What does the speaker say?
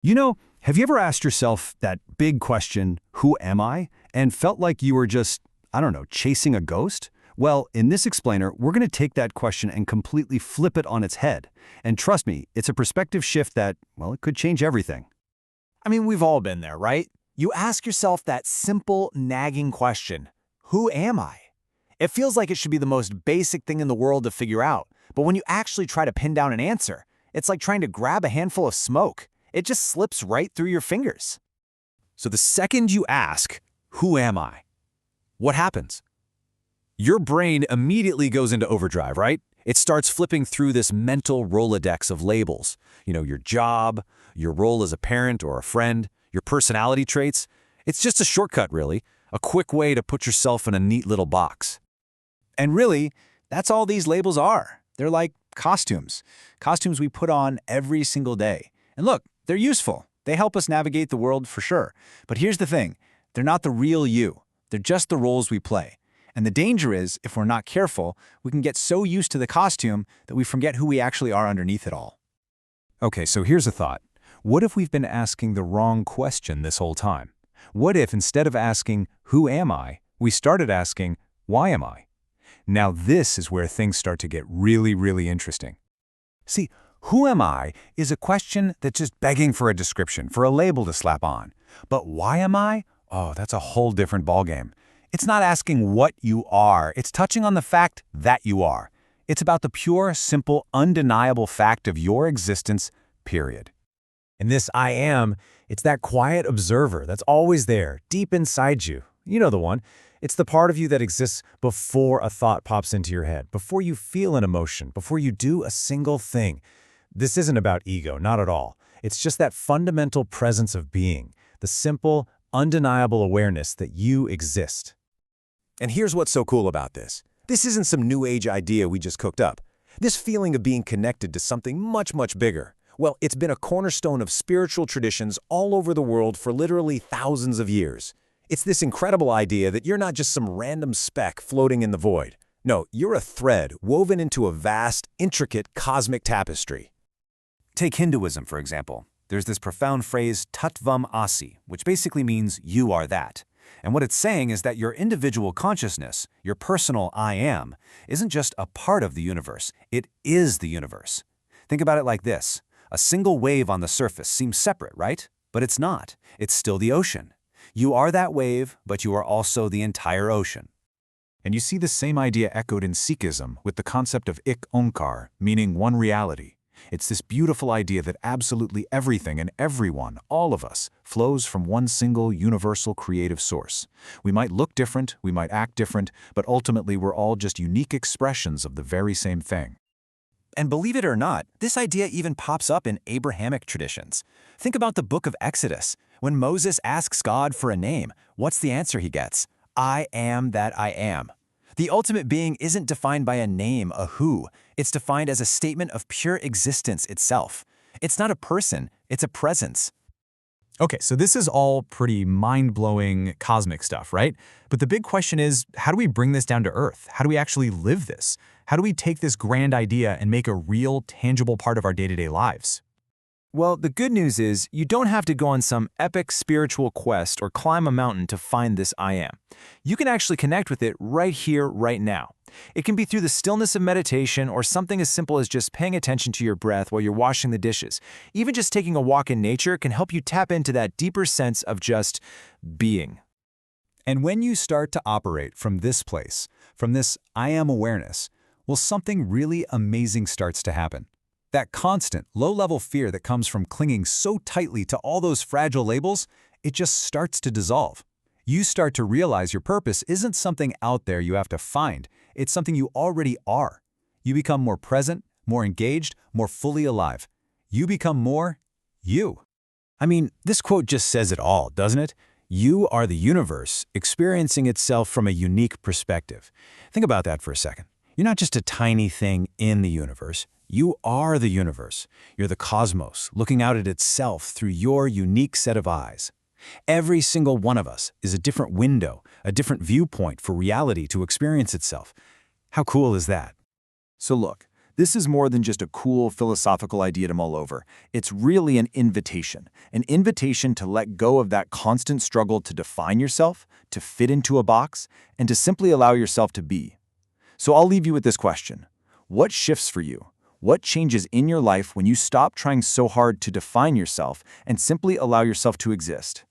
You know, have you ever asked yourself that big question, who am I? And felt like you were just, I don't know, chasing a ghost? Well, in this explainer, we're going to take that question and completely flip it on its head. And trust me, it's a perspective shift that, well, it could change everything. I mean, we've all been there, right? You ask yourself that simple, nagging question, who am I? It feels like it should be the most basic thing in the world to figure out, but when you actually try to pin down an answer, it's like trying to grab a handful of smoke. It just slips right through your fingers. So the second you ask, who am I? What happens? Your brain immediately goes into overdrive, right? It starts flipping through this mental Rolodex of labels. Your job, your role as a parent or a friend, your personality traits. It's just a shortcut, really, a quick way to put yourself in a neat little box. And really, that's all these labels are. They're like costumes we put on every single day. And look, they're useful. They help us navigate the world for sure. But here's the thing, they're not the real you. They're just the roles we play. And the danger is, if we're not careful, we can get so used to the costume that we forget who we actually are underneath it all. Okay, so here's a thought. What if we've been asking the wrong question this whole time? What if instead of asking, who am I, we started asking, why am I? Now this is where things start to get really, really interesting. See, who am I is a question that's just begging for a description, for a label to slap on. But why am I? Oh, that's a whole different ballgame. It's not asking what you are, it's touching on the fact that you are. It's about the pure, simple, undeniable fact of your existence, period. And this I am, it's that quiet observer that's always there, deep inside you. You know the one. It's the part of you that exists before a thought pops into your head, before you feel an emotion, before you do a single thing. This isn't about ego, not at all. It's just that fundamental presence of being, the simple, undeniable awareness that you exist. And here's what's so cool about this. This isn't some new age idea we just cooked up. This feeling of being connected to something much, much bigger. Well, it's been a cornerstone of spiritual traditions all over the world for literally thousands of years. It's this incredible idea that you're not just some random speck floating in the void. No, you're a thread woven into a vast, intricate cosmic tapestry. Take Hinduism, for example. There's this profound phrase, Tvam, which basically means you are that. And what it's saying is that your individual consciousness, your personal I am, isn't just a part of the universe, it is the universe. Think about it like this. A single wave on the surface seems separate, right? But it's not. It's still the ocean. You are that wave, but you are also the entire ocean. And you see the same idea echoed in Sikhism with the concept of Onkar, meaning one reality. It's this beautiful idea that absolutely everything and everyone, all of us, flows from one single universal creative source. We might look different, we might act different, but ultimately we're all just unique expressions of the very same thing. And believe it or not, this idea even pops up in Abrahamic traditions. Think about the book of Exodus. When Moses asks God for a name, what's the answer he gets? I am that I am. The ultimate being isn't defined by a name, a who. It's defined as a statement of pure existence itself. It's not a person, it's a presence. Okay, so this is all pretty mind-blowing cosmic stuff, right? But the big question is, how do we bring this down to earth? How do we actually live this? How do we take this grand idea and make a real, tangible part of our day-to-day lives? Well, the good news is you don't have to go on some epic spiritual quest or climb a mountain to find this I am. You can actually connect with it right here, right now. It can be through the stillness of meditation or something as simple as just paying attention to your breath while you're washing the dishes. Even just taking a walk in nature can help you tap into that deeper sense of just being. And when you start to operate from this place, from this I am awareness, well, something really amazing starts to happen. That constant, low-level fear that comes from clinging so tightly to all those fragile labels, it just starts to dissolve. You start to realize your purpose isn't something out there you have to find. It's something you already are. You become more present, more engaged, more fully alive. You become more you. I mean, this quote just says it all, doesn't it? You are the universe, experiencing itself from a unique perspective. Think about that for a second. You're not just a tiny thing in the universe. You are the universe. You're the cosmos, looking out at itself through your unique set of eyes. Every single one of us is a different window, a different viewpoint for reality to experience itself. How cool is that? So look, This is more than just a cool philosophical idea to mull over. It's really an invitation to let go of that constant struggle to define yourself, to fit into a box, and to simply allow yourself to be. So I'll leave you with this question. What shifts for you? What changes in your life when you stop trying so hard to define yourself and simply allow yourself to exist?